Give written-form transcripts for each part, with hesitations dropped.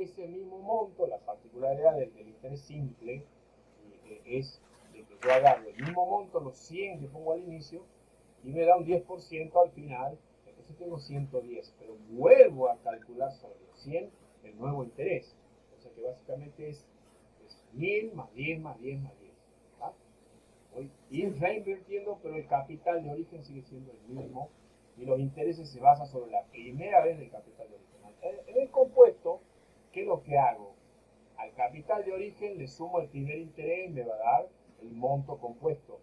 ese mismo monto, la particularidad del interés simple es de que yo agarro el mismo monto, los 100 que pongo al inicio, y me da un 10% al final, entonces tengo 110, pero vuelvo a calcular sobre los 100 el nuevo interés. O sea que básicamente es 1000 más 10 más 10 más 10. ¿Ah? Voy a ir reinvirtiendo, pero el capital de origen sigue siendo el mismo y los intereses se basan sobre la primera vez del capital de origen. En el compuesto, ¿qué es lo que hago? Al capital de origen le sumo el primer interés y me va a dar el monto compuesto.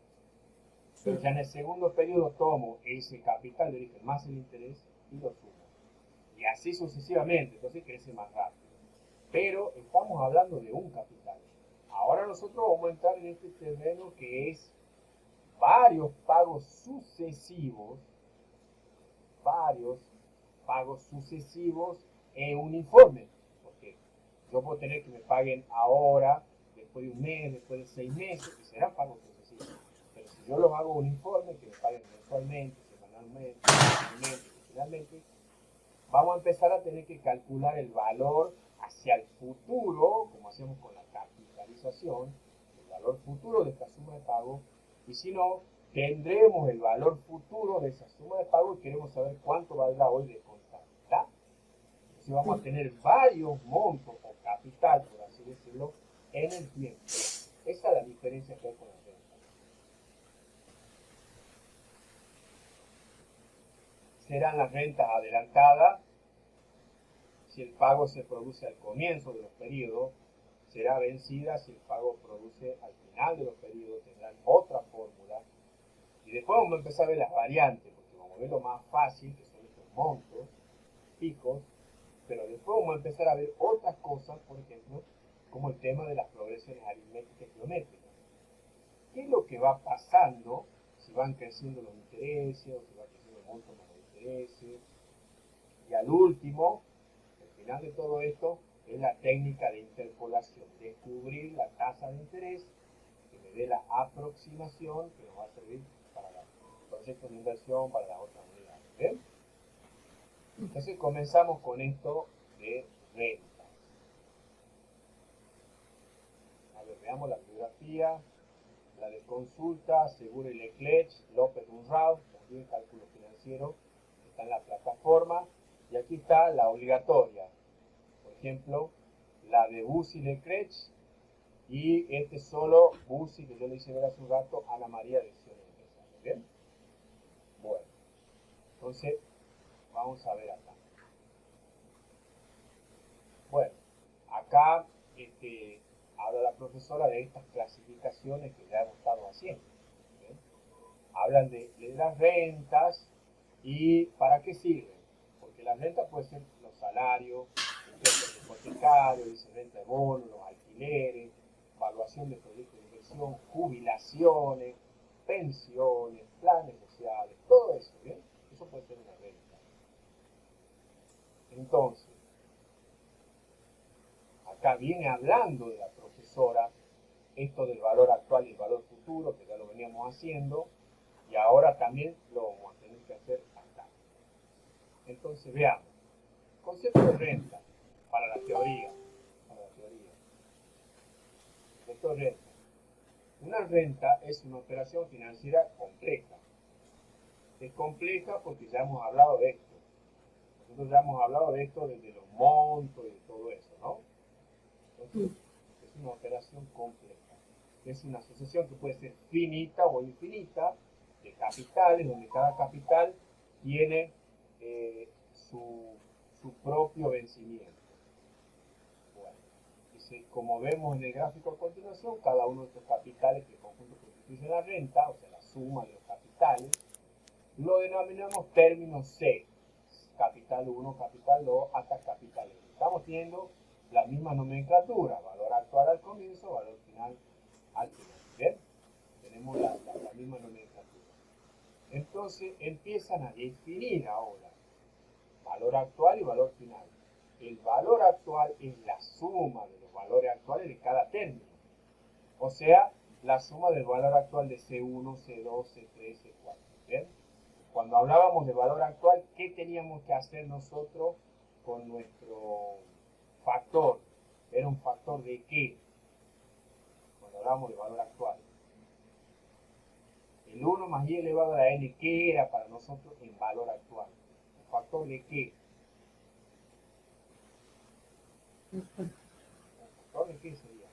Pero ya en el segundo periodo tomo ese capital de origen más el interés y lo sumo. Y así sucesivamente, entonces crece más rápido. Pero estamos hablando de un capital. Ahora nosotros vamos a entrar en este terreno que es varios pagos sucesivos en un informe. Porque yo puedo tener que me paguen ahora, después de un mes, después de 6 meses, que serán pagos sucesivos. Pero si yo los hago un informe, que me paguen mensualmente, semanalmente, finalmente, vamos a empezar a tener que calcular el valor hacia el futuro, como hacemos con la capitalización, el valor futuro de esta suma de pago, y si no, tendremos el valor futuro de esa suma de pago y queremos saber cuánto valdrá hoy de contabilidad. Entonces vamos a tener varios montos o capital, por así decirlo, en el tiempo. Esa es la diferencia que hay con la renta. Serán las rentas adelantadas. Si el pago se produce al comienzo de los periodos, será vencida. Si el pago produce al final de los periodos, tendrán otra fórmula. Y después vamos a empezar a ver las variantes, porque vamos a ver lo más fácil, que son estos montos, picos, pero después vamos a empezar a ver otras cosas, por ejemplo, como el tema de las progresiones aritméticas y geométricas. ¿Qué es lo que va pasando si van creciendo los intereses o si va creciendo el monto más los intereses? Y al último, al final de todo esto, es la técnica de interpolación, descubrir la tasa de interés que me dé la aproximación que nos va a servir para los proyectos de inversión, para las otras unidades. ¿Bien? Entonces comenzamos con esto de rentas. A ver, veamos la bibliografía, la de consulta, Segura y Leclerc, López Unrau, también cálculo financiero, está en la plataforma, y aquí está la obligatoria. Por ejemplo, la de Bussi Leclerc, y este solo Bussi, que yo le hice ver hace un rato, Ana María de Sion Empresario. ¿Bien? Bueno, entonces vamos a ver acá. Bueno, acá habla la profesora de estas clasificaciones que ya hemos estado haciendo. ¿Bien? Hablan de las rentas y ¿para qué sirven? Porque las rentas pueden ser los salarios, el préstamo hipotecario, dice renta de bonos, los alquileres, evaluación de proyectos de inversión, jubilaciones, pensiones, planes sociales, todo eso, ¿bien? Eso puede ser una renta. Entonces, acá viene hablando de la profesora esto del valor actual y el valor futuro, que ya lo veníamos haciendo, y ahora también lo vamos a tener que hacer acá. Entonces, veamos. Concepto de renta para la teoría. Concepto de renta. Una renta es una operación financiera compleja. Es compleja porque ya hemos hablado de esto. Nosotros ya hemos hablado de esto desde los montos y de todo eso, ¿no? Entonces, es una operación compleja. Es una asociación que puede ser finita o infinita de capitales, donde cada capital tiene su propio vencimiento. Bueno, dice, como vemos en el gráfico a continuación, cada uno de estos capitales que en conjunto constituyen la renta, o sea, la suma de los capitales, lo denominamos término C, capital 1, capital 2, hasta capital N. Estamos teniendo la misma nomenclatura, valor actual al comienzo, valor final al final. ¿Bien? Tenemos la misma nomenclatura. Entonces empiezan a definir ahora valor actual y valor final. El valor actual es la suma de los valores actuales de cada término. O sea, la suma del valor actual de C1, C2, C3, C4. ¿Bien? Cuando hablábamos de valor actual, ¿qué teníamos que hacer nosotros con nuestro factor era un factor de qué cuando hablamos de valor actual. El 1 más i elevado a la n, ¿qué era para nosotros en valor actual? ¿Un factor de qué? ¿Un factor de qué sería?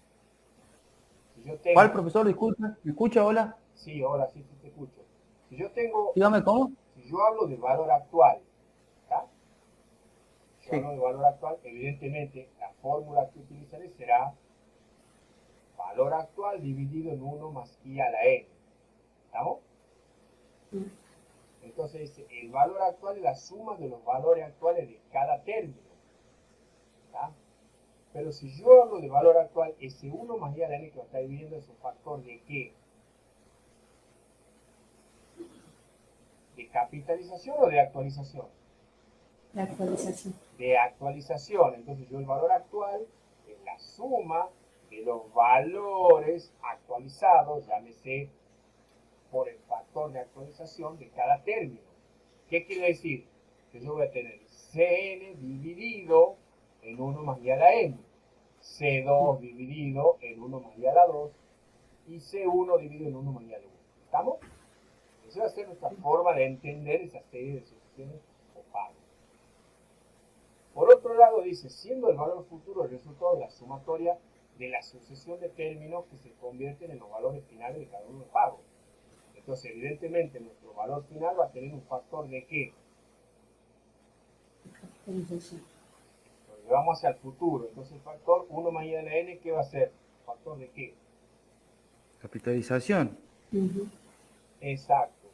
Si yo tengo... ¿Cuál, profesor? Disculpe. ¿Me escucha? Hola. Sí, ahora sí te escucho. Si yo tengo... Dígame cómo. Si yo hablo de valor actual, ¿está? Si yo Sí. hablo de valor actual, evidentemente la fórmula que utilizaré será valor actual dividido en 1 más i a la n. ¿Estamos? Entonces, el valor actual es la suma de los valores actuales de cada término. ¿Está? Pero si yo hablo de valor actual, ese 1 más i a la n que lo está dividiendo es un factor de qué? ¿De capitalización o de actualización? La actualización. De actualización. Entonces yo el valor actual es la suma de los valores actualizados, llámese por el factor de actualización de cada término. ¿Qué quiere decir? Que yo voy a tener Cn dividido en 1 más i a la n, C2 dividido en 1 más i a la 2 y C1 dividido en 1 más i a la 1. ¿Estamos? Esa va a ser nuestra forma de entender esa serie de sucesiones o pagos. Por otro lado, dice, siendo el valor futuro el resultado de la sumatoria de la sucesión de términos que se convierten en los valores finales de cada uno de los pagos. Entonces, evidentemente, nuestro valor final va a tener un factor de qué. Lo llevamos hacia el futuro. Entonces, el factor 1 más i a la n, ¿qué va a ser? ¿Factor de qué? Capitalización. Exacto.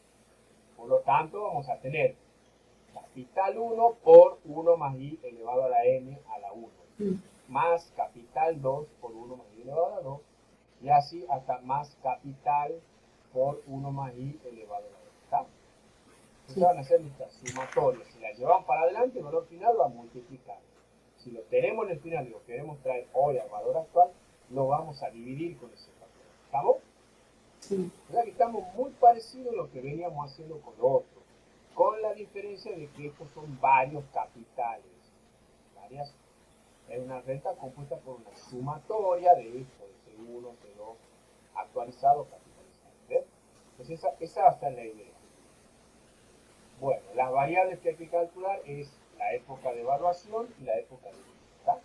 Por lo tanto, vamos a tener capital 1 por 1 más i elevado a la n a la 1. Más capital 2 por 1 más i elevado a la 2. Y así hasta más capital por 1 más i elevado a la 2. ¿Está? Estas van a ser nuestras sumatorias. Si las llevamos para adelante, el valor final va a multiplicar. Si lo tenemos en el final y lo queremos traer hoy al valor actual, lo vamos a dividir con ese factor. ¿Estamos? Sí. O sea que estamos muy parecidos a lo que veníamos haciendo con lo otro, con la diferencia de que estos son varios capitales. Es una renta compuesta por una sumatoria de esto, de C1, C2, actualizado, capitalizado. ¿Ves? Entonces esa va a ser la idea. Bueno, las variables que hay que calcular es la época de evaluación y la época de inicio. ¿Está?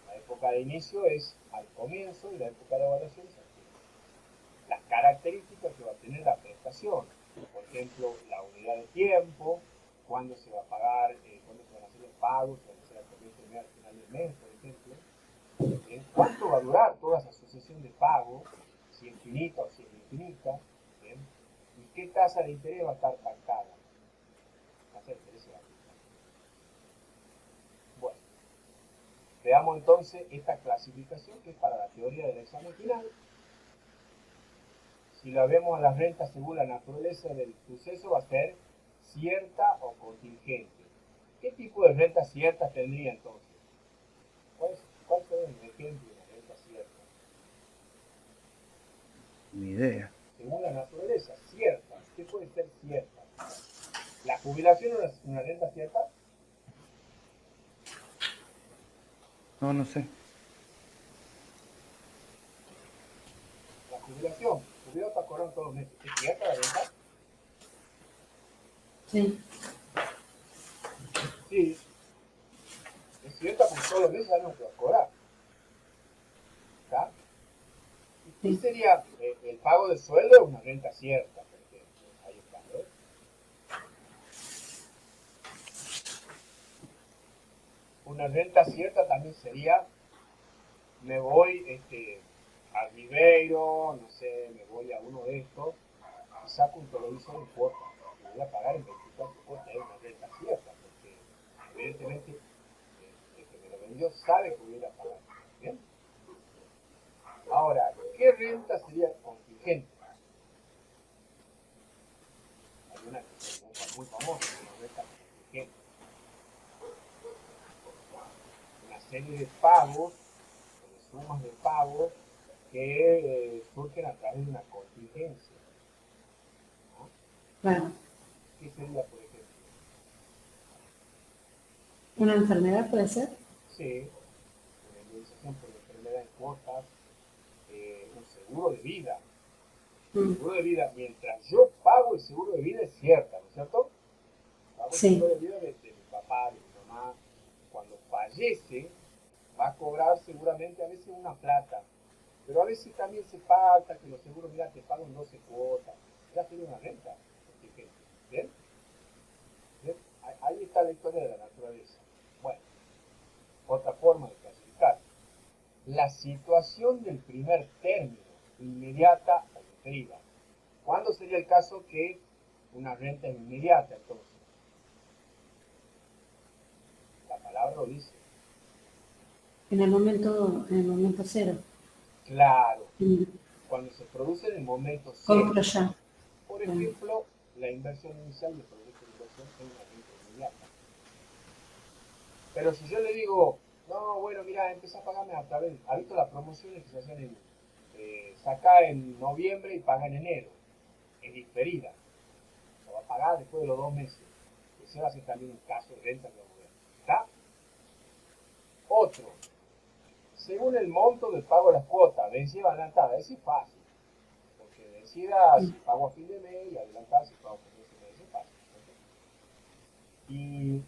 La época de inicio es al comienzo y la época de evaluación es al final. Las características que va a tener la prestación, por ejemplo, la unidad de tiempo, cuándo se va a pagar, cuándo se van a hacer los pagos, si van a ser al comienzo del mes, al final del mes, por ejemplo. ¿Cuánto va a durar toda esa sucesión de pagos? Si es finita o si es infinita. ¿Bien? ¿Y qué tasa de interés va a estar pactada? Tasa de interés se va a aplicar. Bueno, veamos entonces esta clasificación que es para la teoría del examen final. Si la vemos a las rentas según la naturaleza del suceso, va a ser cierta o contingente. ¿Qué tipo de rentas ciertas tendría entonces? ¿Cuál sería el ejemplo de una renta cierta? Ni idea. Según la naturaleza, cierta. ¿Qué puede ser cierta? ¿La jubilación es una renta cierta? No sé. La jubilación. Jubilado está cobrando todos los meses. ¿Es cierta la renta? Sí. Sí. Es cierta porque todos los meses sabemos que va a cobrar. ¿Está? ¿Y qué sería el pago de sueldo? Es una renta cierta, por ejemplo. Ahí está, ¿ves? Una renta cierta también sería, me voy a Ribeiro, no sé, me voy a uno de estos, y saco un televisor en cuota. Y voy a pagar en 24 cuotas, es una renta cierta, porque evidentemente el que me lo vendió sabe que voy a ir a pagar. ¿Bien? Ahora, ¿qué renta sería contingente? Hay una que es muy famosa, una renta contingente. Una serie de pagos, de sumas de pagos que surgen a través de una contingencia. ¿No? Claro. ¿Qué sería, por ejemplo? ¿Una enfermedad puede ser? Sí, una indemnización por enfermedad en cuotas, un seguro de vida. El Mm, seguro de vida, mientras yo pago el seguro de vida, es cierta, ¿no es cierto? Pago el seguro sí, de vida de mi papá, de mi mamá. Cuando fallece, va a cobrar seguramente a veces una plata, pero a veces también se pacta que los seguros, mira, te pagan 12 cuotas, ya tiene una renta. ¿Bien? ¿Bien? Ahí está la historia de la naturaleza. Bueno, otra forma de clasificar. La situación del primer término, inmediata o diferida. ¿Cuándo sería el caso que una renta es inmediata entonces? La palabra lo dice. en el momento cero. Claro, Mm, cuando se produce en el momento cero. compro ya. Por Claro. ejemplo, la inversión inicial del proyecto de inversión es una renta inmediata. Pero si yo le digo, no, bueno, mira, empieza a pagarme a través, ha visto las promociones que se hacen saca en noviembre y paga en enero, es diferida, lo va a pagar después de los 2 meses. Ese va a ser también un caso de renta que vamos a ver. ¿Está? Otro, según el monto del pago de las cuotas, vencida o adelantada, ese es fácil, porque vencida si Mm, pago a fin de mes y adelantada si pago por 12 meses, es fácil. Y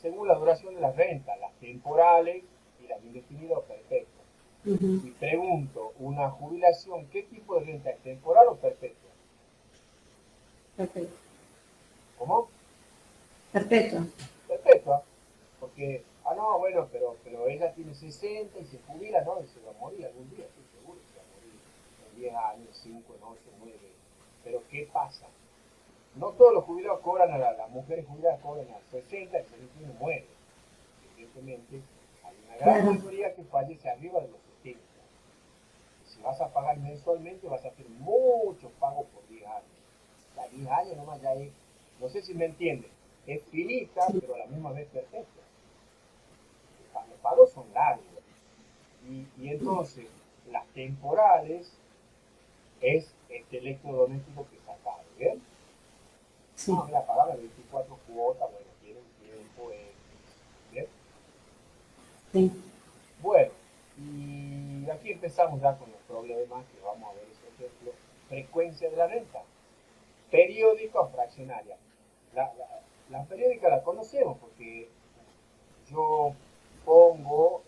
según la duración de las rentas, las temporales y las indefinidas o perpetuas. ujú, Y pregunto, ¿una jubilación qué tipo de renta es, temporal o perpetua? perfecto. ¿Cómo? Perfecto. Perpetua. Porque, no, bueno, pero ella tiene 60 y se jubila, ¿no? Y se va a morir algún día, estoy seguro que se va a morir en 10 años, 5, en 8, 9. Pero ¿qué pasa? No todos los jubilados cobran las mujeres jubiladas cobran a 60, el 61 muere. Evidentemente, hay una gran Claro. mayoría que fallece arriba de los 70. Si vas a pagar mensualmente, vas a hacer muchos pagos por 10 años. O sea, 10 años nomás ya es, no sé si me entienden, es finita, Sí, pero a la misma vez perfecta. Los pagos son largos. Y entonces, las temporales es este electrodoméstico que sacaron, ¿bien? sí, No, mira, pagaba 24 cuotas, bueno, tiene un tiempo, ¿bien? sí. Bueno, y aquí empezamos ya con los problemas que vamos a ver, por ejemplo, frecuencia de la renta, periódica o fraccionaria. La periódica la conocemos porque yo pongo,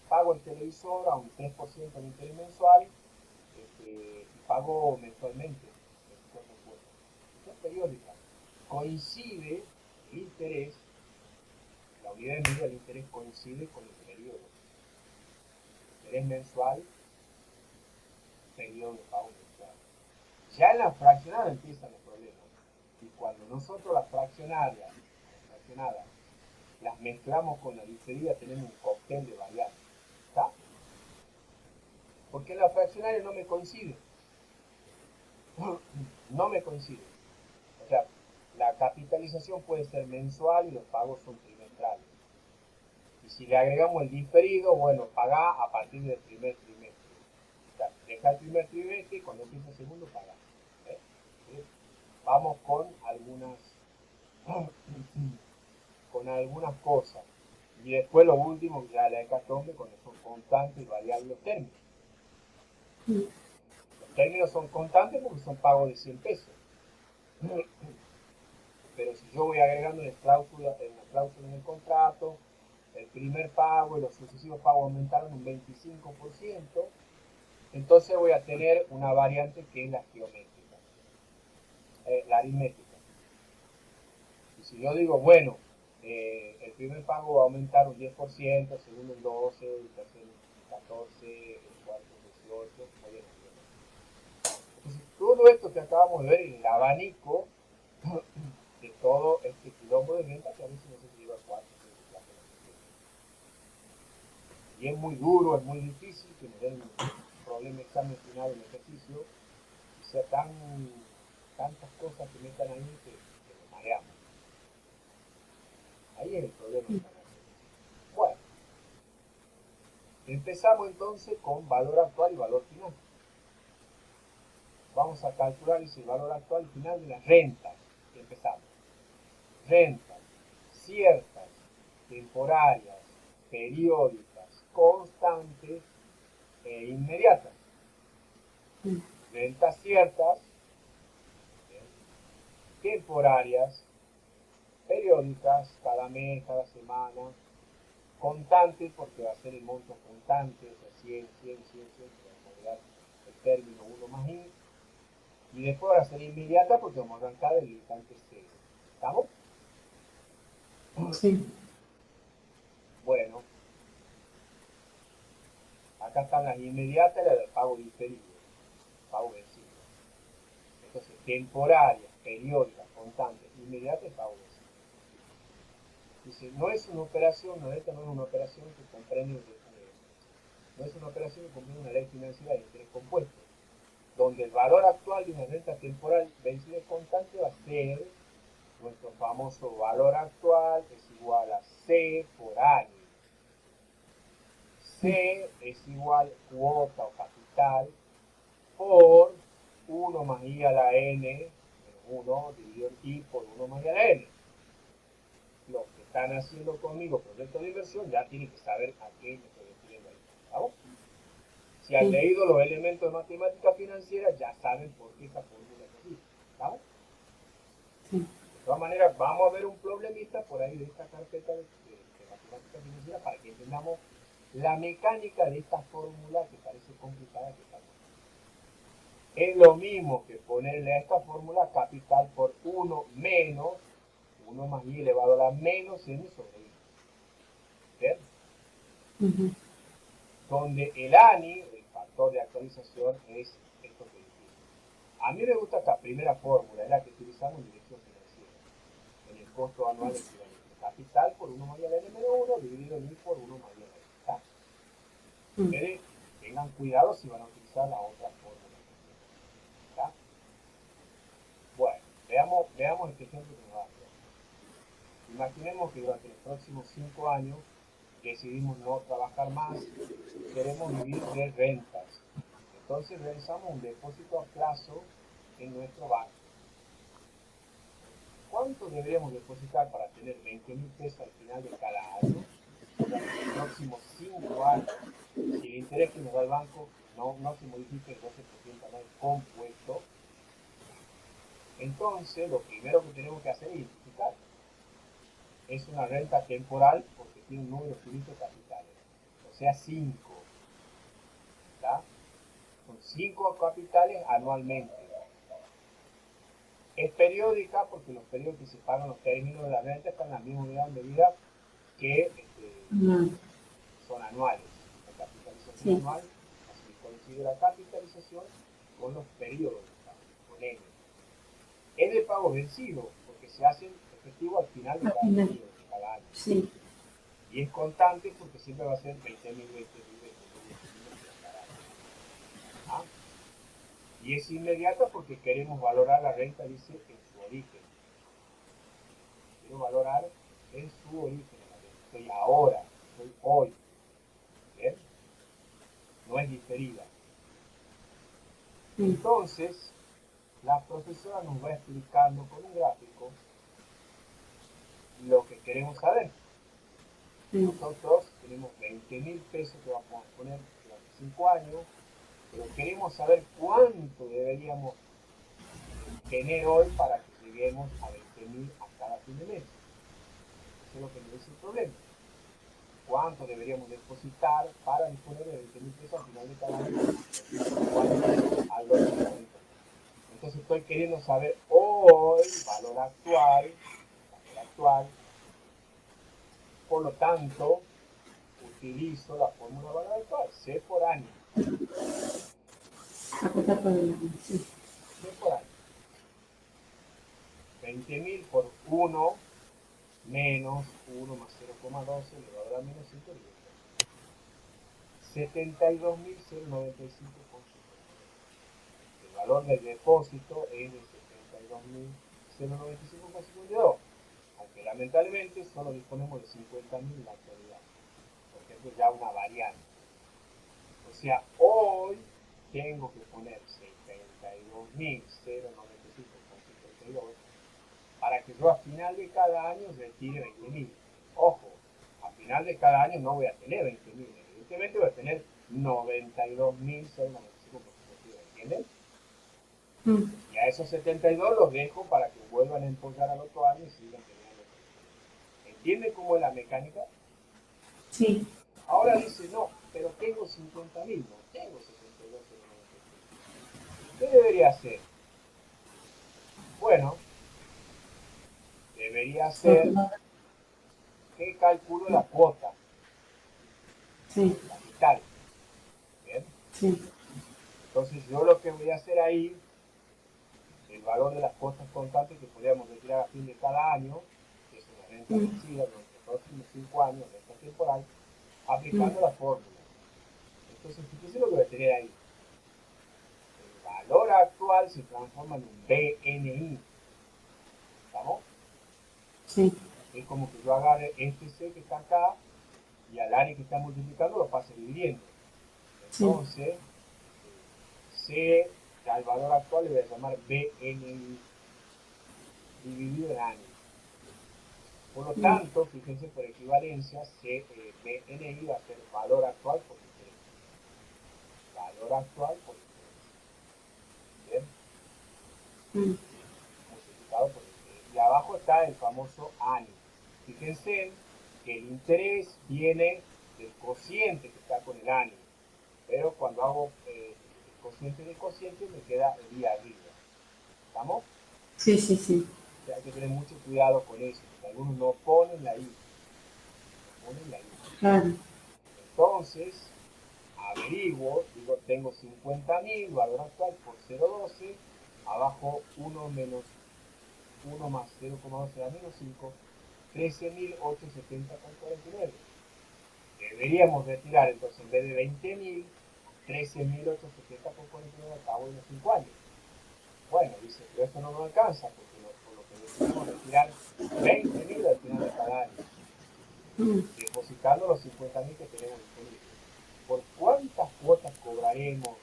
pago el televisor a un 3% de interés mensual y pago mensualmente 24 cuotas. Esta es periódica. Coincide el interés, la unidad de medida del interés coincide con el periodo. Interés mensual, periodo de pago mensual. Ya en la fraccionada empiezan los problemas. Y cuando nosotros las fraccionadas, las mezclamos con la diferida, tenemos un cóctel de variables. ¿Está? Porque la fraccionaria no me coincide. No me coincide. O sea, la capitalización puede ser mensual y los pagos son trimestrales. Y si le agregamos el diferido, bueno, paga a partir del primer trimestre. O sea, deja el primer trimestre y cuando empieza el segundo, paga. ¿Eh? ¿Sí? Vamos con algunas cosas. Y después lo último, ya la hecatombe, cuando son constantes y variables los términos. Mm, Los términos son constantes porque son pagos de 100 pesos. Pero si yo voy agregando una cláusula en el contrato, el primer pago y los sucesivos pagos aumentaron un 25%, entonces voy a tener una variante que es la geométrica, la aritmética. Y si yo digo, bueno, el primer pago va a aumentar un 10%, el segundo un 12%, el tercero un 14%, el cuarto un 18%, voy a entonces, todo esto que acabamos de ver en el abanico de todo este quilombo de renta que a veces no se lleva 4 o 5 clases. Y es muy duro, es muy difícil que me den un problema examen final en ejercicio y sea tantas cosas que metan ahí que nos mareamos. Ahí es el problema de mm, la naturaleza. Bueno, empezamos entonces con valor actual y valor final. Vamos a calcular ese valor actual y final de las rentas. Empezamos. Rentas ciertas, temporarias, periódicas, constantes e inmediatas. Mm. Rentas ciertas, temporarias, periódicas, cada mes, cada semana, contantes, porque va a ser el monto constante, o sea, 100, 100, 100, 100, que vamos a agregar el término 1 más i, y después va a ser inmediata porque vamos a arrancar el instante 0. ¿Estamos? Sí. Bueno, acá están las inmediatas y las de pago diferido, pago vencido. Entonces, temporarias, periódicas, constantes, inmediatas y pago vencido. Dice, no es una operación, no, esta no es una operación que comprende, no es una operación que comprende una ley financiera de interés compuesto, donde el valor actual de una renta temporal vencida constante va a ser nuestro famoso valor actual, es igual a C por año. C es igual cuota o capital por 1 más I a la N, 1 dividido en I por 1 más I a la N. Los que están haciendo conmigo proyectos de inversión ya tienen que saber a qué me estoy refiriendo ahí. ¿Vamos? Si han leído los elementos de matemática financiera, ya saben por qué esta fórmula es así. ¿Vamos? Sí. De todas maneras, vamos a ver un problemita por ahí de esta carpeta de matemática financiera para que entendamos la mecánica de esta fórmula que parece complicada que está. Es lo mismo que ponerle a esta fórmula capital por 1 menos 1 más i elevado a la menos n sobre i. ¿Ven? Ujú. Donde el ANI, el factor de actualización, es esto que dijimos. A mí me gusta esta primera fórmula, es la que utilizamos en dirección financiera, en el costo anual equivalente. Capital por 1 más i a la n menos 1 dividido en i por 1 más i a la n. ¿Está? Ustedes tengan cuidado si van a utilizar la otra fórmula. ¿Está? Bueno, veamos este ejemplo que nos da. Imaginemos que durante los próximos 5 años decidimos no trabajar más, queremos vivir de rentas. Entonces realizamos un depósito a plazo en nuestro banco. ¿Cuánto deberíamos depositar para tener 20.000 pesos al final de cada año? Durante los próximos 5 años, si el interés que nos da el banco no se modifica el 12% anual compuesto, entonces lo primero que tenemos que hacer es identificar. Es una renta temporal porque tiene un número finito de capitales, o sea 5. Son 5 capitales anualmente. Es periódica porque los periodos que se pagan los términos de la renta están en la misma unidad de medida que son anuales. La capitalización anual, así coincide la capitalización con los periodos, con N. Es de pago vencido porque se hacen efectivo al final de cada periodo, de cada año. Sí. Y es constante porque siempre va a ser 20.000, 20.000, 20.000, 20.000 cada año. ¿Ah? Y es inmediata porque queremos valorar la renta, dice, en su origen. Quiero valorar en su origen. Estoy ahora, estoy hoy. ¿Bien? No es diferida. Entonces, la profesora nos va explicando con un gráfico lo que queremos saber. Nosotros tenemos 20.000 pesos que vamos a poner durante 5 años, pero queremos saber cuánto deberíamos tener hoy para que lleguemos a 20.000 a cada fin de mes. Eso es lo que nos dice el problema. ¿Cuánto deberíamos depositar para disponer de 20.000 pesos al final de cada año? Al 12%. Entonces estoy queriendo saber hoy, valor actual. Por lo tanto, utilizo la fórmula de valor actual, C por año. C por año. 20.000 por 1 menos 1 más 0,12 elevado a la menos 5 72.095,52. El valor del depósito es de 72.095,52. Aunque lamentablemente solo disponemos de 50.000 en la actualidad, porque esto es ya una variante. O sea, hoy tengo que poner 72.095,52 para que yo a final de cada año retire 20.000. Ojo, a final de cada año no voy a tener 20.000, evidentemente voy a tener 92.095 consecutivos, ¿entienden? Mm. Y a esos 72 los dejo para que vuelvan a empollar al otro año y sigan teniendo. ¿Entienden cómo es la mecánica? Sí. Ahora dice, no, pero tengo 50.000, no tengo 72.095. ¿Qué debería hacer? Bueno, debería hacer que calculo la cuota Sí, capital. ¿Bien? sí. Entonces yo lo que voy a hacer ahí, el valor de las cuotas constantes que podríamos retirar a fin de cada año, que es una renta Mm. vencida durante los próximos 5 años, renta temporal, Mm. aplicando la fórmula. Entonces, fíjense lo que voy a tener ahí. El valor actual se transforma en un BNI. ¿Estamos? Sí. Es como que yo agarre este C que está acá y al área que está multiplicando lo pase dividiendo. Sí. Entonces, C, al valor actual le voy a llamar BNI dividido en años. Por lo Mm. tanto, fíjense por equivalencia, BNI va a ser valor actual por interés. Valor actual por interés. Bien, Mm. multiplicado por interés. Y abajo está el famoso año. Fíjense que el interés viene del cociente que está con el año. Pero cuando hago el cociente del cociente me queda el día arriba. ¿Estamos? Sí, sí, sí. O sea, hay que tener mucho cuidado con eso, porque algunos no ponen la I. No ponen la I. Claro. Entonces, averiguo, digo, tengo 50.000, valor actual por 0,12, abajo 1 menos 1 más 0,12 da menos 5, 13.870,49. Deberíamos retirar entonces en vez de 20.000, 13.870,49 al cabo de los 5 años. Bueno, dice, pero esto no nos alcanza, porque por lo que decidimos retirar 20.000 al final de cada año, Mm. depositando los 50.000 que tenemos disponibles. ¿Por cuántas cuotas cobraremos,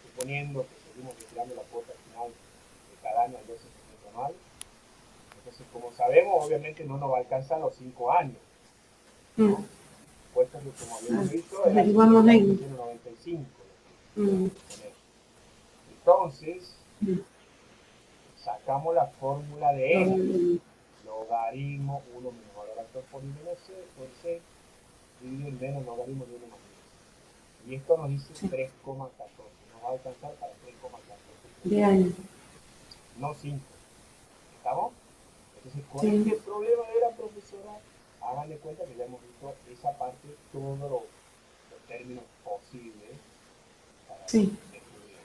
suponiendo que seguimos retirando la cuota final de cada año al 12% anual? Entonces, como sabemos, obviamente no nos va a alcanzar los 5 años, Mm. ¿no? Puesto que, como habíamos Claro. visto, era Averiguamos ahí. 50.095 lo que Mm. íbamos a poner. Entonces, Mm. sacamos la fórmula de Lo- n, logaritmo 1 menos valor actual por I menos C, por C, dividido en menos logaritmo de 1 más 10. Y esto nos dice Sí. 3,14. Nos va a alcanzar para 3,14. De año. No 5. ¿Estamos? Entonces, con Sí. este problema de la profesora, háganle cuenta que ya hemos visto esa parte, todos los términos posibles para Sí. descubrir.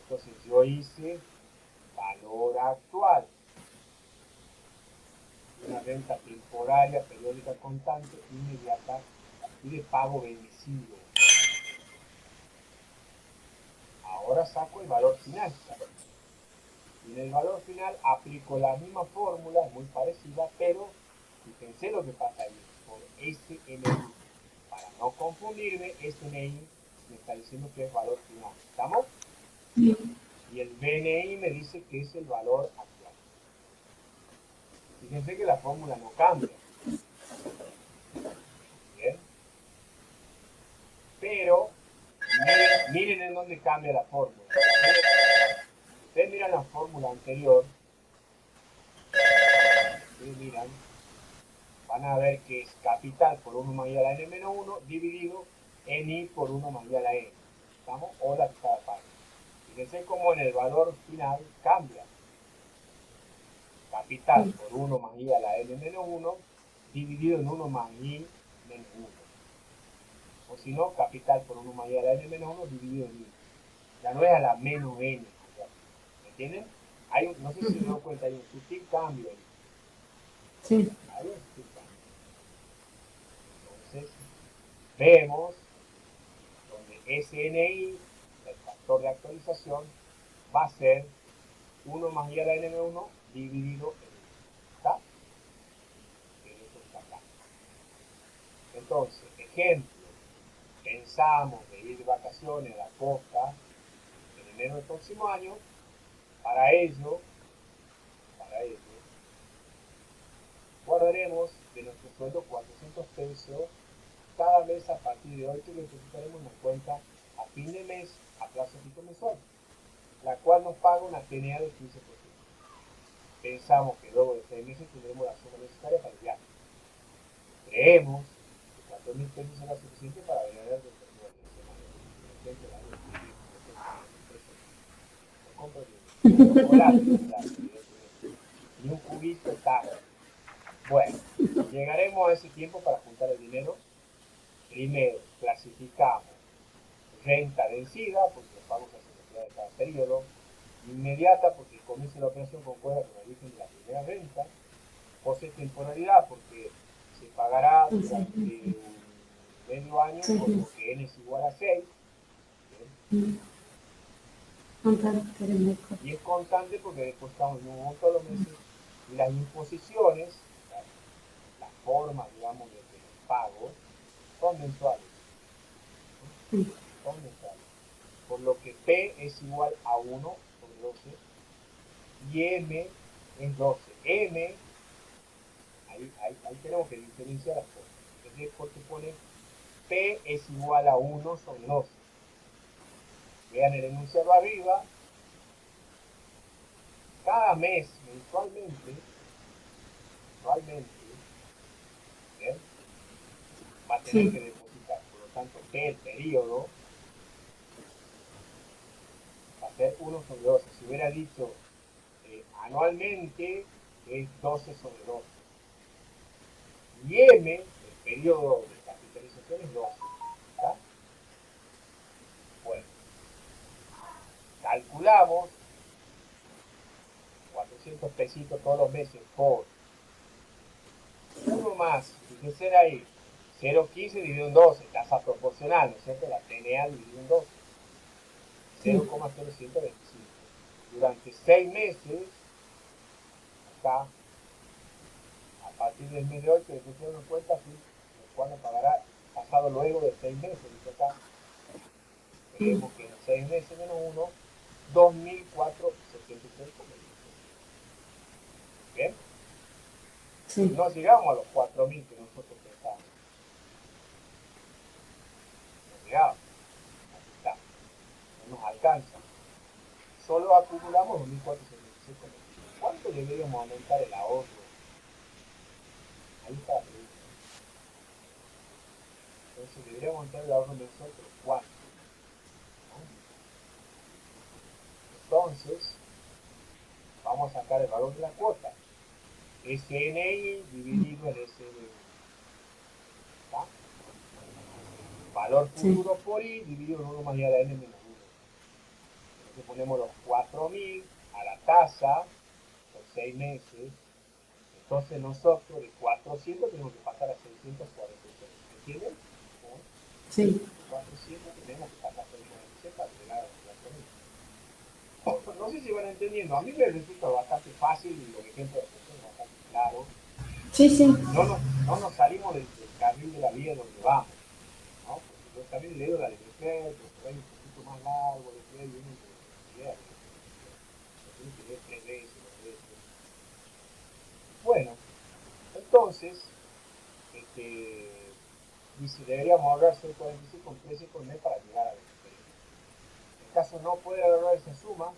Entonces, yo hice valor actual, una renta temporaria, periódica, constante, inmediata y de pago vencido. Ahora saco el valor final. Y en el valor final aplico la misma fórmula, muy parecida, pero fíjense lo que pasa ahí. Por SNI, para no confundirme, SNI me está diciendo que es valor final. ¿Estamos? Sí. Y el BNI me dice que es el valor actual. Fíjense que la fórmula no cambia. ¿Bien? Pero miren en dónde cambia la fórmula. Ustedes miran la fórmula anterior, ustedes miran, van a ver que es capital por 1 más i a la n menos 1 dividido en i por 1 más i a la n. ¿Estamos? O la cada parte. Fíjense cómo en el valor final cambia. Capital Mm. por 1 más i a la n menos 1 dividido en 1 más i menos 1. O si no, capital por 1 más i a la n menos 1 dividido en i. Ya no es a la menos n. ¿Me entienden? No sé si se Ujú. dan cuenta, hay un sutil cambio ahí. Sí. Hay un sutil cambio. Entonces, vemos donde SNI, el factor de actualización, va a ser 1 más i a la n menos 1 dividido en i. ¿Está? Eso está acá. Entonces, ejemplo, pensamos de ir de vacaciones a la costa en enero del próximo año. Para ello, guardaremos de nuestro sueldo 400 pesos cada mes a partir de hoy, que lo depositaremos en la cuenta a fin de mes a plazo fijo mensual, la cual nos paga una TNA del 15%. Pensamos que luego de 6 meses tendremos la suma necesaria para el viaje. Creemos que 4.000 pesos será suficiente para venir al retorno de semana. No compro ni un cubito tal. Bueno, llegaremos a ese tiempo para juntar el dinero. Primero, clasificamos renta vencida, porque los pagos se hacen de cada periodo. Inmediata, porque el comienzo de la operación concuerda con el origen de la primera renta. Postemporalidad, porque se pagará durante un medio año, por lo que n es igual a 6. Y es constante porque después estamos en un monto de los meses y las imposiciones, las formas, digamos, de los pagos, son mensuales. Son mensuales. Por lo que P es igual a 1 sobre 12 y M es 12. M, ahí tenemos que diferenciar las cosas. Entonces, porque pone P es igual a 1 sobre 12. Vean el enunciado arriba. Cada mes, mensualmente, ¿bien? Va a tener que depositar. Por lo tanto, P, el periodo, va a ser 1 sobre 12. Si hubiera dicho anualmente, es 12 sobre 12. Y M, el periodo de capitalización, es 12. ¿Está? Bueno, calculamos 400 pesitos todos los meses por 1 más, fíjense ahí, 0,15 dividido en 12, tasa proporcional, ¿no es cierto? La TNA dividido en 12, 0,0125. Durante 6 meses, acá, a partir del mes de hoy, que le pusieron en cuenta, cuando pagará pasado luego de 6 meses, dice acá. Creemos que en 6 meses menos 1, 2.476. ¿Bien? Sí. No llegamos a los 4.000 que nosotros pensábamos. No llegamos. Aquí está. No nos alcanza. Solo acumulamos 2.476. ¿Cuánto deberíamos aumentar el ahorro? Ahí está la pregunta. Entonces deberíamos aumentar el ahorro mensual, pero ¿cuánto? Entonces, vamos a sacar el valor de la cuota. SNI dividido en SNI. ¿Está? Valor futuro por I dividido en 1 más I a la N menos 1. Entonces ponemos los 4.000 a la tasa por 6 meses. Entonces nosotros de 400 tenemos que pasar a 646. ¿Entienden? Sí. 400 tenemos que pasar a 646 para llegar a los 4.000. No sé si van entendiendo. A mí me resulta bastante fácil y los ejemplos son bastante claros. Sí, sí. No nos salimos del carril de la vía donde vamos, ¿no? Porque los carriles de la de crecer, que hay un poquito más largo, de crecer, y uno tiene que ver 3 veces, 2 veces. Bueno, entonces, dice, deberíamos ahorrar 646 con 13 por mes para llegar a la experiencia. En caso no pueda ahorrar esa suma,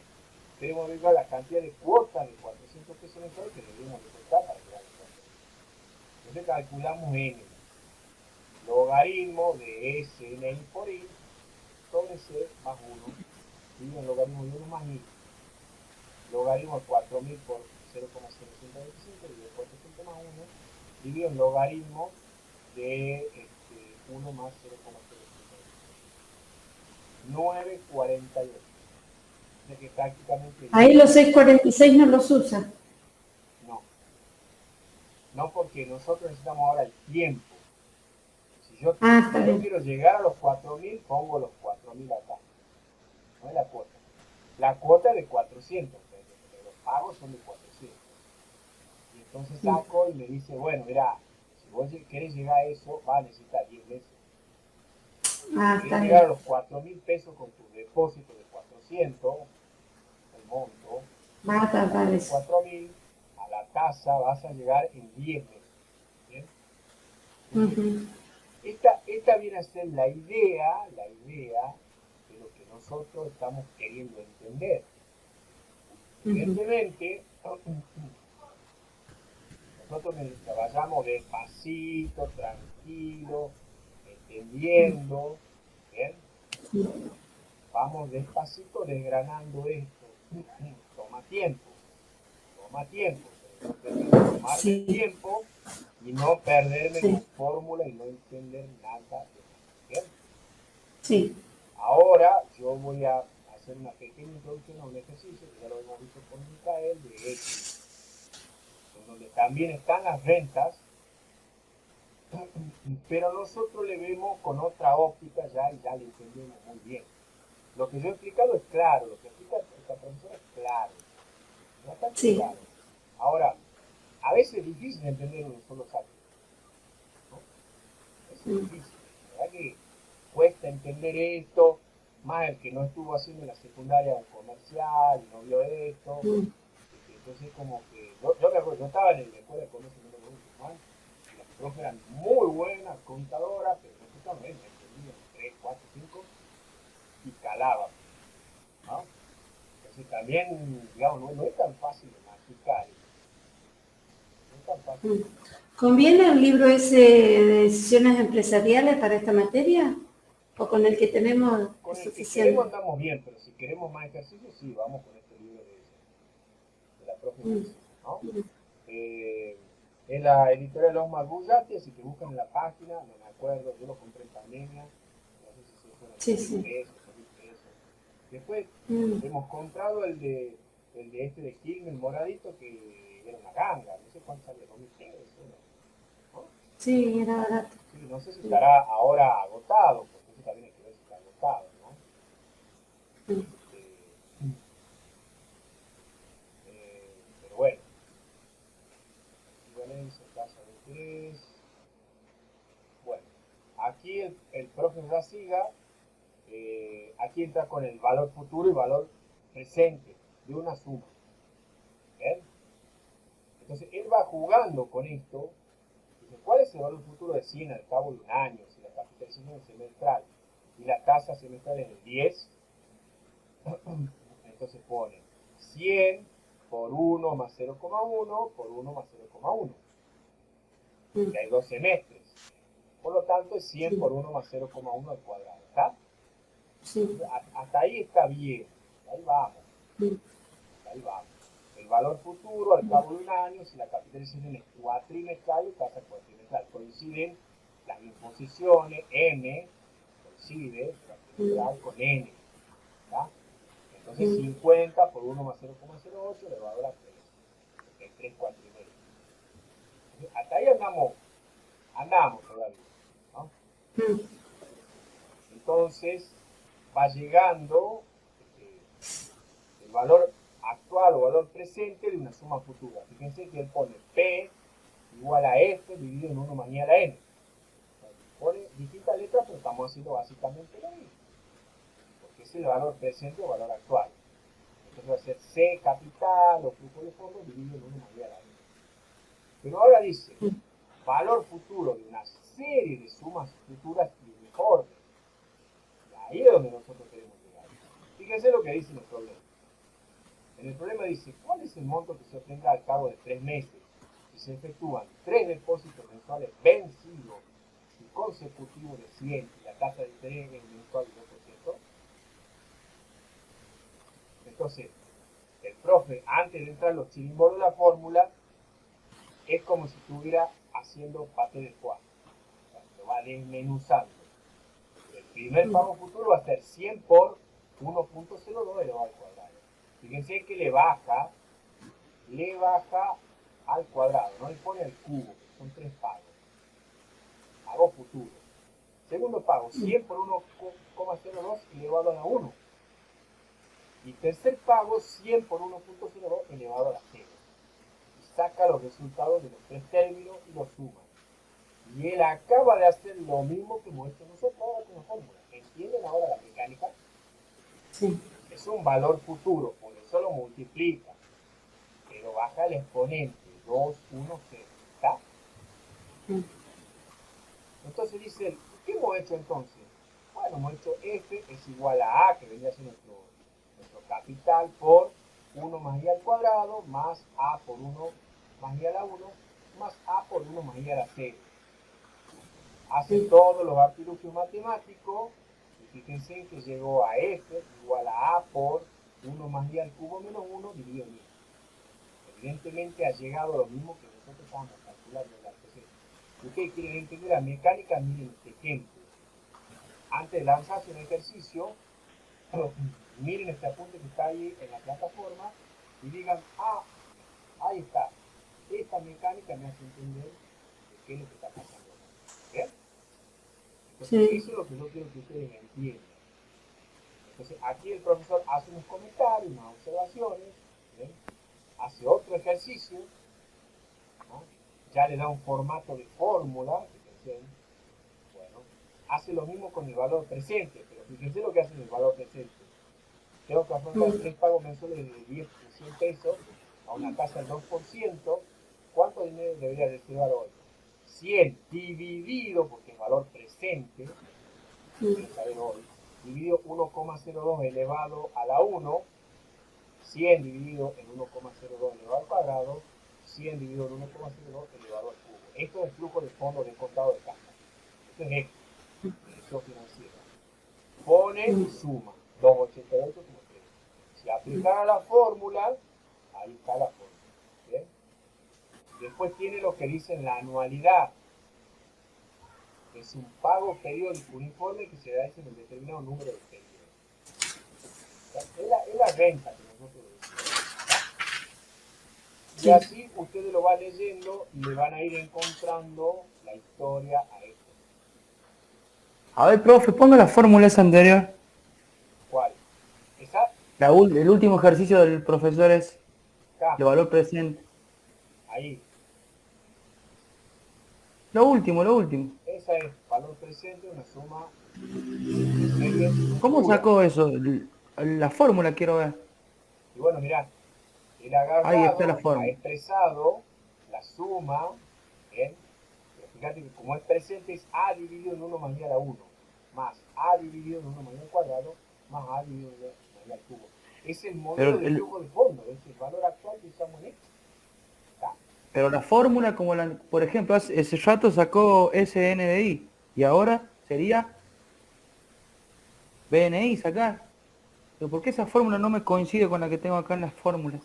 tenemos que ver la cantidad de cuotas de 400 pesos mensuales que deberíamos depositar para llegar a la experiencia. Entonces calculamos N, logaritmo de SNI por I sobre C más 1, dividido en logaritmo de 1 más I, logaritmo de 4.000 por 0,0525 dividido por 400 más 1, dividido en logaritmo de 1 más 0,0525. 9,48. De que prácticamente... Ahí los 646 no los usa. No, porque nosotros necesitamos ahora el tiempo. Si yo quiero llegar a los 4.000, pongo los 4.000 acá. No es la cuota. La cuota es de 400, pero los pagos son de 400. Y entonces saco y me dice, bueno, mira, si vos querés llegar a eso, vas a necesitar 10 meses. Si querés llegar a los 4.000 pesos con tu depósito de 400, el monto, va a tardar eso. 4.000 a la tasa vas a llegar en 10 meses. ¿Bien? Ujú. Esta viene a ser la idea de lo que nosotros estamos queriendo entender. Evidentemente, nosotros vayamos despacito, tranquilo, entendiendo, ¿bien? Vamos despacito desgranando esto. Toma tiempo, pero yo tengo que tomarme el Sí, tiempo y no perderme sí, con fórmula y no entender nada. ¿Bien? sí, Ahora yo voy a hacer una pequeña introducción a un ejercicio que ya lo hemos visto con Micael de X, en donde también están las rentas, pero nosotros le vemos con otra óptica ya y ya le entendemos muy bien. Lo que yo he explicado es claro, lo que explica esta profesora es claro, bastante sí, claro. Ahora, a veces es difícil entender un solo saque, ¿no? A veces es difícil, la verdad que cuesta entender esto, más el que no estuvo haciendo en la secundaria un comercial y no vio esto. Entonces como que, yo me acuerdo, yo estaba en la escuela de comercio número 1 Tucumán, y las profes eran muy buenas contadoras, pero nosotros no entendíamos 3, 4, 5 y calaban, ¿no? Entonces también, digamos, no es tan fácil de masticar, no es tan fácil de masticar. ¿conviene el libro ese de decisiones empresariales para esta materia? ¿O con el que tenemos Con es el que queremos suficiente? andamos bien, pero si queremos más ejercicio, sí, vamos con este libro de la profe Nancy, ¿no? Eh, en la editorial Osmar Bullati, así que buscan en la página, no me acuerdo, yo lo compré en pandemia, no sé si se fueron Sí, 10 sí. pesos, 1000 pesos. Después hemos comprado el de este de King, el moradito, que era una ganga, no sé cuánto sale, 2000 pesos, ¿no? Sí, era barato. Sí, no sé si estará ahora agotado, porque eso también hay que ver si está agotado, ¿no? Este, pero bueno, Valencia, casa de 3. Bueno, aquí el profe Rasiga, aquí entra con el valor futuro y valor presente de una suma. ¿Ven? Entonces él va jugando con esto. Dice, ¿cuál es el valor futuro de 100 al cabo de un año? Si la capitalización es semestral y la tasa semestral es el 10, entonces pone 100 por 1 más 0,1 por 1 más 0,1. Que hay dos semestres. Por lo tanto, es 100 por 1 más 0,1 al cuadrado. ¿Está? Sí, Hasta ahí está bien. Ahí vamos. sí, Ahí vamos. El valor futuro al cabo de un año, si la capitalización es cuatrimestral y tasa cuatrimestral. Coinciden las imposiciones, M, coincide cuatrimestral con N. ¿Tá? Entonces 50 por 1 más 0,08 elevado a 3. Porque hay 3 cuatrimestres. Hasta ahí andamos todavía. ¿No? Entonces va llegando el valor actual o valor presente de una suma futura. Fíjense que él pone P igual a F dividido en 1 más I a la N. Pone distintas letras, pero estamos haciendo básicamente lo mismo. Porque es el valor presente o valor actual. Entonces va a ser C capital o flujo de fondo dividido en 1 más I a la N. Pero ahora dice, valor futuro de una serie de sumas futuras uniformes. Y ahí es donde nosotros queremos llegar. Fíjense lo que dice en el problema. En el problema dice, ¿cuál es el monto que se obtenga al cabo de 3 meses si se efectúan 3 depósitos mensuales vencidos y consecutivos de 100 y la tasa de interés es mensual del 2%? Entonces, el profe, antes de entrar en los chirimbolos de la fórmula, es como si estuviera haciendo paté de foie. O sea, lo va desmenuzando. El primer pago futuro va a ser 100 por 1.02 elevado al cuadrado. Fíjense que le baja al cuadrado, no le pone al cubo, que son 3 pagos. Pago futuro. Segundo pago, 100 por 1,02 elevado a la 1. Y tercer pago, 100 por 1.02 elevado a la 0. Y saca los resultados de los 3 términos y los suma. Y él acaba de hacer lo mismo que hemos hecho nosotros ahora con la fórmula. ¿Entienden ahora la mecánica? sí. Es un valor futuro, por eso lo multiplica, pero baja el exponente. 210. ¿Está? Mm. Entonces dice, ¿qué hemos hecho entonces? Bueno, hemos hecho F es igual a A, que vendría a ser nuestro capital, por 1 más I al cuadrado, más A por 1 más I a la 1, más A por 1 más I a la 0. Hace todos los artilugios matemáticos, y fíjense en que llegó a F igual a A por 1 más I al cubo menos 1 dividido en I. Evidentemente ha llegado a lo mismo que nosotros estábamos calculando. Entonces, si ustedes quieren entender la mecánica, miren este ejemplo. Antes de lanzarse un ejercicio, miren este apunte que está ahí en la plataforma y digan, ah, ahí está. Esta mecánica me hace entender de qué es lo que está pasando. ¿Bien? Entonces, Sí. eso es lo que yo quiero que ustedes entiendan. Entonces, aquí el profesor hace unos comentarios, unas observaciones, ¿bien? Hace otro ejercicio, ¿no? Ya le da un formato de fórmula, fíjense, bueno, hace lo mismo con el valor presente, pero fíjense lo que hace en el valor presente. Tengo que afrontar 3 pagos mensuales de 100 pesos a una tasa del 2%. ¿Cuánto dinero debería reservar hoy? 100 dividido, porque es valor presente, quiero saber hoy, dividido 1,02 elevado a la 1, 100 dividido en 1,02 elevado al cuadrado, 100 dividido en 1,02 elevado al cubo. Esto es el flujo de fondo del contado de caja. Esto es esto, dirección financiera. Pone y suma, 288 como ustedes. Si aplicara la fórmula, ahí está la fórmula. ¿Bien? Después tiene lo que dice la anualidad. Es un pago periódico uniforme que se realiza en un determinado número de periodos. O sea, es la renta que nosotros decimos. Y así ustedes lo van leyendo y le van a ir encontrando la historia a esto. A ver, profe, ponga la fórmula esa anterior. ¿Cuál? Esa, El último ejercicio del profesor es acá, de valor presente. ahí. Lo último, lo último. Esa es valor presente, una suma de series ¿Cómo futuras. sacó eso? La fórmula quiero ver. Y bueno, mirá, él ha Ahí está la agarrado, ha fórmula. expresado la suma, ¿bien? Pero fíjate que como es presente es A dividido en 1 más I a la 1, más A dividido en 1 más I al cuadrado, más A dividido en 1 más I al cubo. Es el Pero, modelo de flujo de fondo, es el valor actual que usamos en esto. ¿Está? pero la fórmula, como por ejemplo, ese rato sacó SNDI y ahora sería BNI sacar. Pero ¿por qué esa fórmula no me coincide con la que tengo acá en las fórmulas?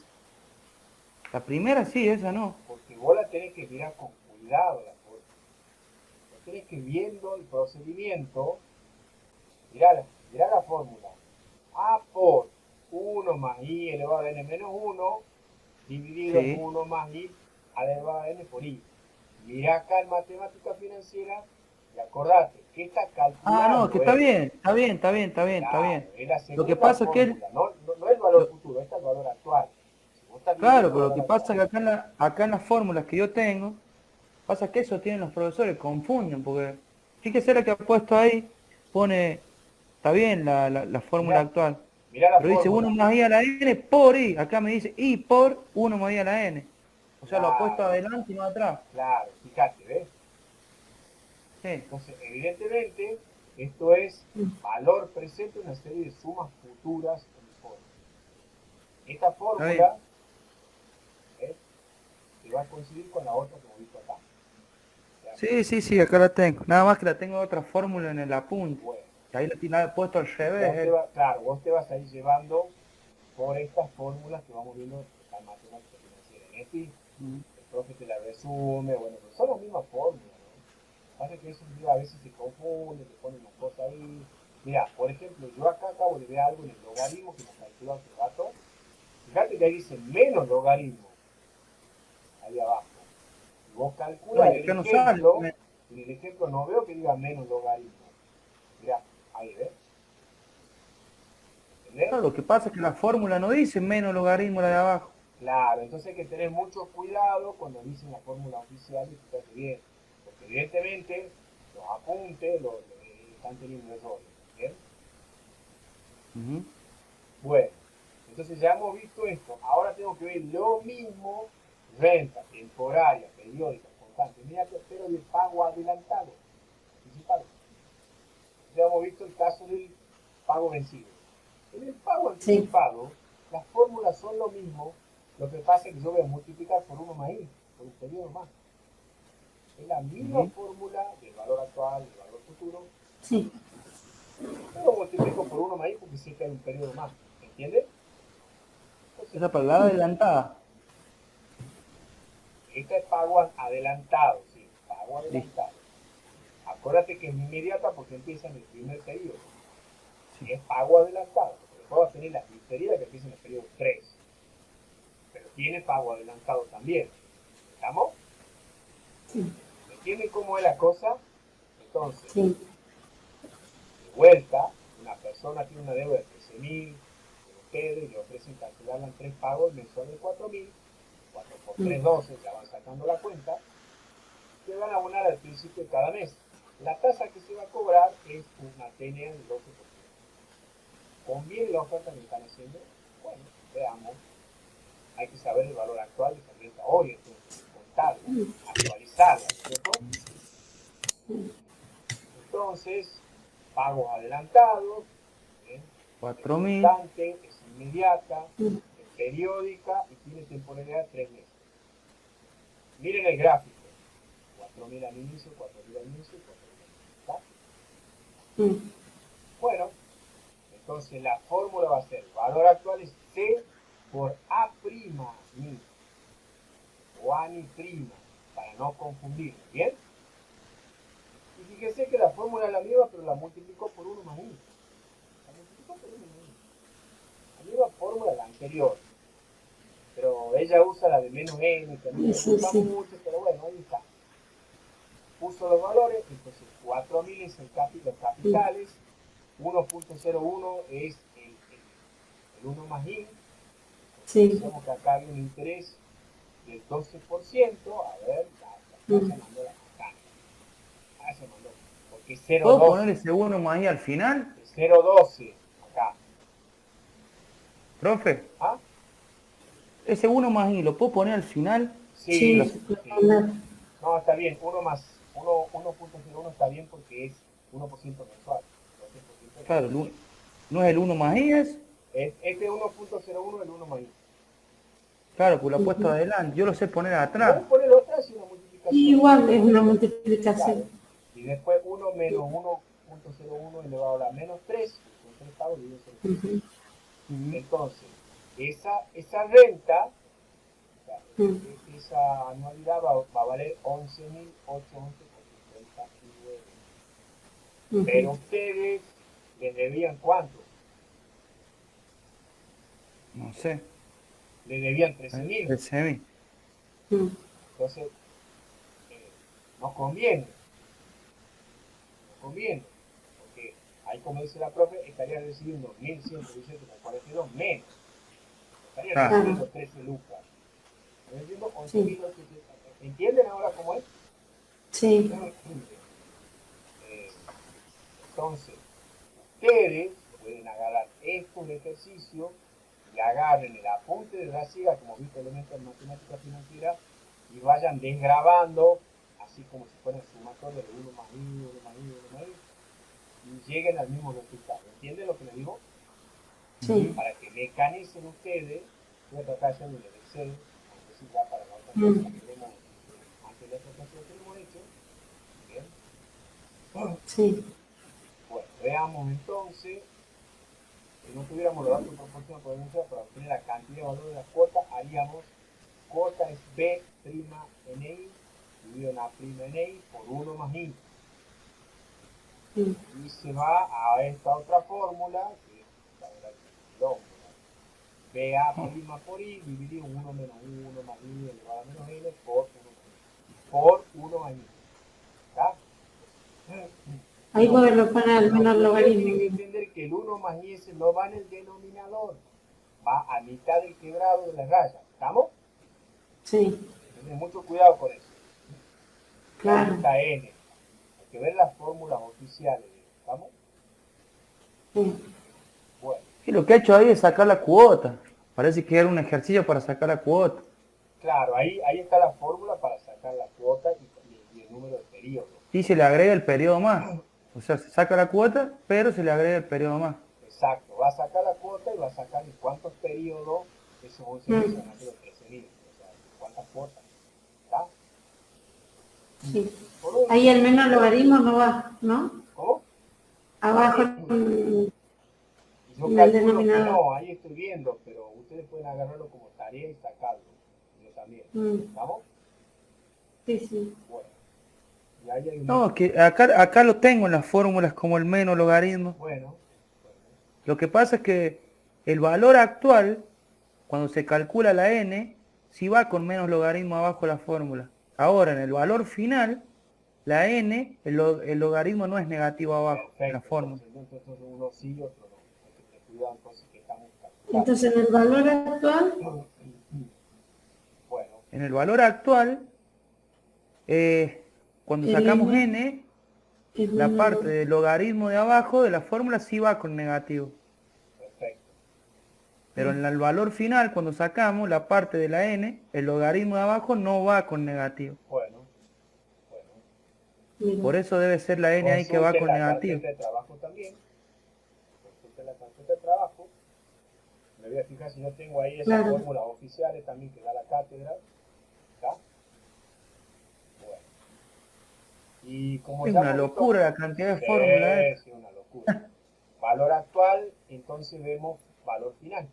La primera sí, esa no. Porque vos la tenés que mirar con cuidado la fórmula. Vos tenés que viendo el procedimiento, mirá la fórmula. A por 1 más I elevado a n menos 1 dividido en Sí. 1 más I elevado a n por I. Mirá acá en matemática financiera y acordate que está Ah, no, que calculando está él. bien, está bien, está bien, está bien, está Claro, bien. es la Lo que segunda pasa es que fórmula, no el valor futuro, este es el valor actual. Si vos estás viendo claro, el pero lo valor que actual. pasa es que acá en las fórmulas que yo tengo, pasa que eso tienen los profesores, confunden, porque fíjese la que ha puesto ahí, pone, está bien la fórmula Mirá, actual, mirá la pero dice 1 fórmula. más I a la N por I, acá me dice I por 1 más I a la N. O sea, lo ha puesto Claro, adelante y no atrás. claro, fíjate, ¿ves? Sí, Entonces, evidentemente, esto es valor presente, una serie de sumas futuras uniformes. Esta está bien. fórmula, ¿ves? Que va a coincidir con la otra que hemos visto acá. ¿Ya? Sí, sí, sí, acá la tengo. Nada más que la tengo otra fórmula en el apunte. Bueno, Que ahí la tiene puesto al revés. claro, vos te vas a ir llevando por estas fórmulas que vamos viendo en la matemática financiera. En este, Mm. el profe te la resume, bueno, pero son las mismas fórmulas, ¿no? Pasa que eso a veces se confunde, te ponen una cosa ahí. Mira, por ejemplo, yo acá acabo de ver algo en el logaritmo que nos calculó hace rato. Fíjate que ahí dice menos logaritmo, ahí abajo. Y vos No, calculas y acá no sale. en el ejemplo no veo que diga menos logaritmo. Mira, ahí ves. ¿Entendés? Claro, lo que pasa es que la fórmula no dice menos logaritmo la de abajo. Claro, entonces hay que tener mucho cuidado cuando dicen la fórmula oficial y fíjate bien, porque evidentemente los apuntes están teniendo errores. ¿Bien? Bueno, entonces ya hemos visto esto. Ahora tengo que ver lo mismo renta temporaria, periódica, constante, inmediata, pero de pago adelantado, anticipado. Ya hemos visto el caso del pago vencido. En el pago Sí. anticipado, las fórmulas son lo mismo, lo que pasa es que yo voy a multiplicar por uno más i, por un periodo más. Es la misma fórmula del valor actual, del valor futuro, Sí. pero multiplico por uno más i porque sé que hay un periodo más. ¿Entiendes? Entonces, Esa palabra adelantada. este es pago adelantado, sí, pago Listo. adelantado. Acuérdate que es inmediata porque empieza en el primer periodo. Sí. Es pago adelantado. Después vas a tener la diferida que empieza en el periodo 3. Pero tiene pago adelantado también. ¿Estamos? Sí. ¿Entienden cómo es la cosa? Entonces, Sí. de vuelta, una persona tiene una deuda de 13.000 de ustedes y le ofrecen cancelarla en 3 pagos mensuales de 4.000. 4 por 3, 12, ya van sacando la cuenta. Se van a abonar al principio de cada mes. La tasa que se va a cobrar es una TNA del 12%. ¿Conviene la oferta que están haciendo? Bueno, veamos. Hay que saber el valor actual de esa renta hoy, entonces, contarla, actualizarla, ¿cierto? Entonces, pagos adelantados, ¿eh? Es 4.000. constante, es inmediata, es periódica y tiene temporalidad de 3 meses. Miren el gráfico. 4.000 al inicio, 4.000 al inicio, 4.000 al inicio. Mm. Bueno, entonces la fórmula va a ser valor actual es C por A prima ni o A ni prima, para no confundir, ¿bien? Y fíjese que la fórmula es la misma, pero la multiplicó por 1 más I. La multiplicó por 1 más I. La misma fórmula la anterior, pero ella usa la de menos n, que a mí me Sí, gusta sí. mucho, pero bueno, ahí está. Puso los valores, entonces 4.000 es los capitales, 1.01 es el 1 más I. Sí. Decíamos que acá había un interés del 12%. A ver, ya se mandó acá. Ah, se mandó. Porque es ¿Puedo poner 0.12. ese 1 más ahí al final, Es 0.12 acá. profe? ¿Ah? Ese 1 más ahí, ¿lo puedo poner al final? Sí, Sí. sí. Lo- No, está bien. 1.01 está bien porque es 1% mensual. 12% Claro, mensual. no es el 1 más ahí, es. Este 1.01 es el 1 más I. Claro, pues lo he puesto Ujú. adelante. Yo lo sé poner Puedes atrás. poner otra y una multiplicación. Igual es una Claro. multiplicación. Y después 1 menos 1.01 elevado a la menos 3, son 3 pagos y 0.3. Ujú. Ujú. Entonces, esa renta, o sea, Mm. esa anualidad va a valer 11.811,39. Ujú. Pero ustedes les debían ¿cuánto? No sé. Les debían 13.000. 13.000. Mm. Entonces, eh, nos conviene, porque ahí como dice la profe, estaría recibiendo 1.117,42 menos. Estaría Claro. recibiendo Claro. 13 lucas. Estaría recibiendo Sí. 11.800. ¿Entienden ahora cómo es? Sí. Eh, entonces, ustedes pueden agarrar estos ejercicios y agarren el apunte de la SIGA, como viste elementos de matemática financiera, y vayan desgrabando, así como si fueran sumatorios de 1 más I, 1 más I, 1 más I, y lleguen al mismo resultado. ¿Entienden lo que les digo? Sí. Para que mecanicen ustedes, voy a tratar de hacerlo en el Excel, aunque sí ya para la otra clase la Mm. tenemos, antes de la otra clase lo tenemos hecho. Bien. Sí. Bueno, veamos entonces, si no tuviéramos los datos proporcionados por denuncia para obtener la cantidad de valor de la cuota, haríamos cuota es B' NI dividido en A' NI por 1 más I. Mm. Y se va a esta otra fórmula, que es la verdad que es BA' por I dividido en 1 menos 1 más I elevado a menos N por 1 más I. ¿Está? Ahí No, lo pone al no, menos ustedes tienen que logaritmo. entender que el 1 más I ese no va en el denominador, va a mitad del quebrado de la raya. ¿Estamos? Sí. Tienen mucho cuidado con eso. Y ahí Claro. está N. Hay que ver las fórmulas oficiales. ¿Estamos? Sí. Bueno, Y lo que ha hecho ahí es sacar la cuota. Parece que era un ejercicio para sacar la cuota. Claro, ahí está la fórmula para sacar la cuota y el número de periodos. Y se le agrega el periodo más. O sea, se saca la cuota, pero se le agrega el periodo más. Exacto, va a sacar la cuota y va a sacar en cuántos periodos esos 11.000 van a ser los 13.000. O sea, cuántas cuotas. ¿Está? Sí. Ahí el menos logaritmo no va, ¿no? ¿Cómo? Abajo Y yo en el calculo que denominador. no, ahí estoy viendo, pero ustedes pueden agarrarlo como tarea y sacarlo. Yo también. ¿Estamos? Sí, sí. Bueno. Y ahí hay No, que acá lo tengo en las fórmulas como el menos logaritmo. Bueno. Lo que pasa es que el valor actual, cuando se calcula la n, sí va con menos logaritmo abajo de la fórmula. Ahora, en el valor final, la n, el logaritmo no es negativo abajo en la Perfecto. fórmula. Entonces uno sí y otro no. Hay que tener cuidado entonces que estamos calculando. Entonces en el valor actual, Bueno. En el valor actual, cuando El sacamos n n, es la menos parte del logaritmo de abajo de la fórmula sí va con negativo. Perfecto. Pero en el valor final, cuando sacamos la parte de la n, el logaritmo de abajo no va con negativo. Bueno. mira. Por eso debe ser la n ahí que va Consulten con la negativo. carpeta de trabajo también. Consulten la carpeta de trabajo. Me voy a fijar si no tengo ahí esas Claro. fórmulas oficiales también que da la cátedra. ¿Está? Bueno. Y como Es ya una hemos visto- locura la cantidad de fórmulas. Sí, una locura. Valor actual, entonces vemos valor final.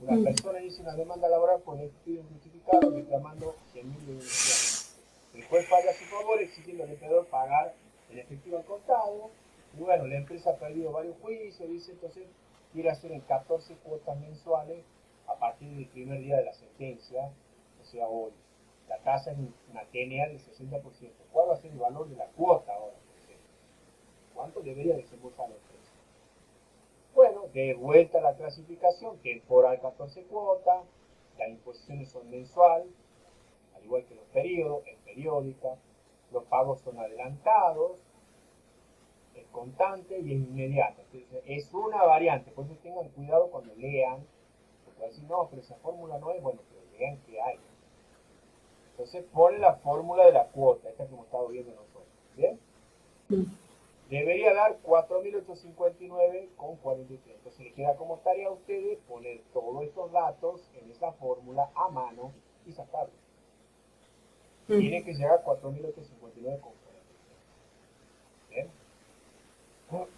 Una persona dice una demanda laboral por despido injustificado reclamando 100.000 de indemnización. El juez falla a su favor exigiendo al empleador pagar en efectivo al contado. Y bueno, la empresa ha perdido varios juicios, dice, entonces quiere hacer en 14 cuotas mensuales a partir del primer día de la sentencia, o sea, hoy. La tasa es una TNA del 60%. ¿Cuál va a ser el valor de la cuota ahora? ¿Cuánto debería desembolsar la empresa? Bueno, de vuelta a la clasificación, temporal 14 cuotas, las imposiciones son mensual, al igual que los periodos, es periódica, los pagos son adelantados, es constante y es inmediata. Entonces, es una variante, por eso tengan cuidado cuando lean, porque van a decir, no, pero esa fórmula no es, bueno, pero lean que hay. Entonces pone la fórmula de la cuota, esta que hemos estado viendo nosotros, ¿bien? Debería dar 4.859,43. Entonces le queda como tarea a ustedes poner todos estos datos en esa fórmula a mano y sacarlos. Tiene que llegar a 4.859,43. ¿Bien?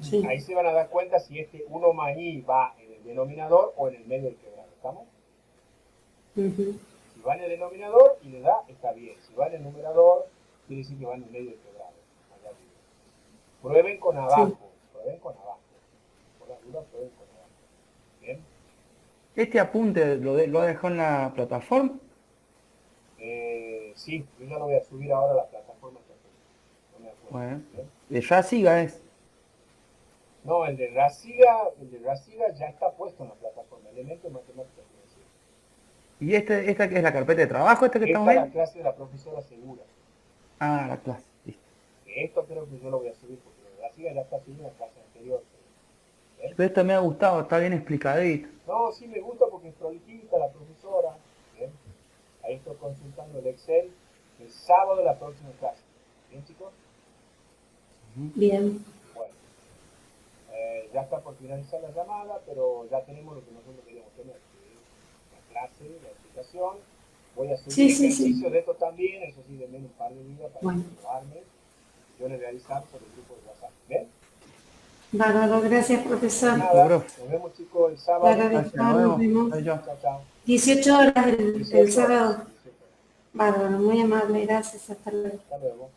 Sí. Ahí se van a dar cuenta si este 1 maní va en el denominador o en el medio del quebrado. ¿Estamos? Si va en el denominador y le da, está bien. Si va en el numerador, quiere decir que va en el medio del quebrado. Allá arriba. Prueben con abajo. Sí. Prueben con abajo. Por la duda, prueben con abajo. ¿Bien? ¿Este apunte lo ha dejado en la plataforma? Sí, yo ya lo voy a subir ahora a la plataforma. No me acuerdo. Bueno, ¿Bien? de Rasiga es. No, el de Rasiga ya está puesto en la plataforma. Elementos matemáticos financieros. ¿Y esta que es la carpeta de trabajo, esta que Esta estamos es la viendo? clase de la profesora Segura. Ah, la clase, listo. Esto creo que yo lo voy a subir porque el de Rasiga ya está subido en la clase anterior. ¿Bien? Pero esta me ha gustado, está bien explicadito. No, sí me gusta porque es prolijita la profesora. ¿Bien? Ahí estoy consultando el Excel el sábado de la próxima clase. ¿Bien, chicos? Bien. Bueno, ya está por finalizar la llamada, pero ya tenemos lo que nosotros queríamos tener, que es la clase, la explicación. Voy a subir Sí, sí, ejercicios sí. de esto también, eso sí, denme un par de días para Bueno. probarme. Yo les voy a avisar por el grupo de WhatsApp. ¿Bien? Bárbaro, gracias, profesor. Nada, profe. nos vemos, chicos, el Le sábado. Gracias, agradezco, nos nos vemos. vemos. Adiós. Chao, chao. 18 horas el 18 sábado. horas. 18 horas. Bárbaro, muy amable, gracias, hasta luego. Hasta luego.